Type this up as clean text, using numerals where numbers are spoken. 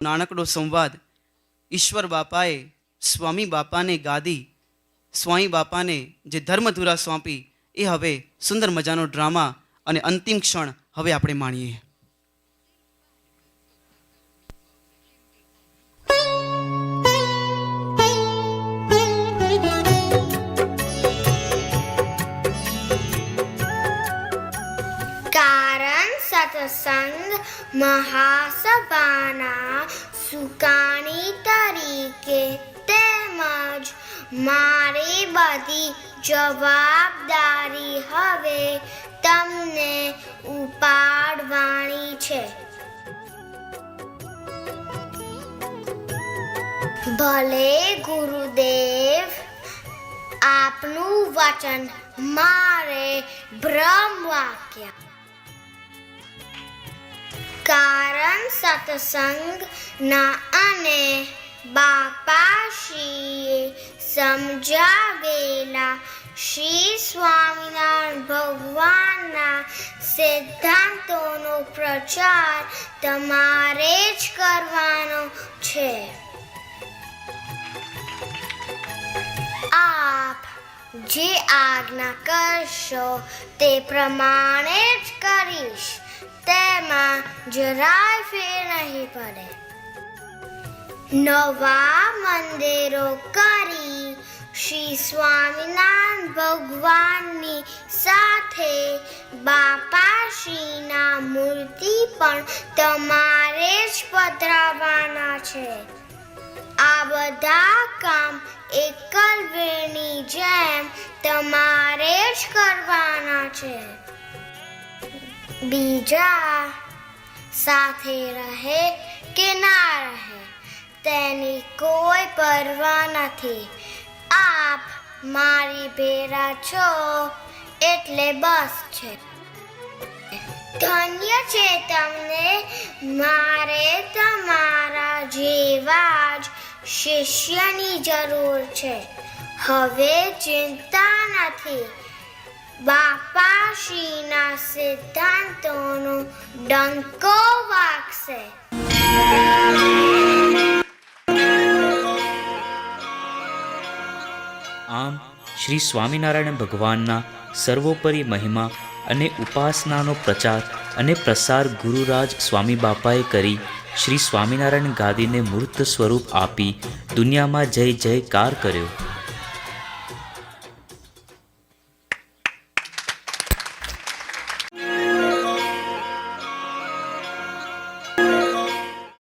નાનકડો સંવાદ ઈશ્વર બાપાએ સ્વામી બાપાને ગાદી, સ્વામી બાપાને જે ધર્મધુરા સોંપી, એ હવે સુંદર મજાનો ડ્રામા અને અંતિમ ક્ષણ હવે આપણે માણીએ. કારણ સત્સંગ મહાસભાના સુકાની તરીકે તેમજ મારી બધી જવાબદારી હવે તમને ઉપાડવાની છે. ભલે ગુરુદેવ, આપનું વચન મારે બ્રહ્મ વાક્ય. કારણ સત્સંગના અને બાપાશ્રીએ સમજાવેલા શ્રી સ્વામિનારાયણ ભગવાનના સિદ્ધાંતોનો પ્રચાર તમારે જ કરવાનો છે. આપ જે આજ્ઞા કરશો તે પ્રમાણે જ કરીશ. તેમાં જરાય ફેર નહીં પડે. નવા મંદિરો કરી શ્રી સ્વામિનારાયણ ભગવાનની સાથે બાપાશ્રીના મૂર્તિ પણ તમારે જ પધરાવવાના છે. આ બધા કામ એકલવેરની જેમ તમારે જ કરવાના છે. બીજા સાથે રહે કે ના રહે તેની કોઈ પરવા નથી. આપ મારી ભેરા છો એટલે બસ છે. ધન્ય છે તમને. મારે તમારા જેવા જ શિષ્યની જરૂર છે. હવે ચિંતા નથી. બાપાશ્રીના સિદ્ધાંતોનો ડંકો વાગશે. આમ શ્રી સ્વામિનારાયણ ભગવાનના સર્વોપરી મહિમા અને ઉપાસનાનો પ્રચાર અને પ્રસાર ગુરુરાજ સ્વામી બાપાએ કરી શ્રી સ્વામિનારાયણ ગાદીને મૂર્ત સ્વરૂપ આપી દુનિયામાં જય જયકાર કર્યો.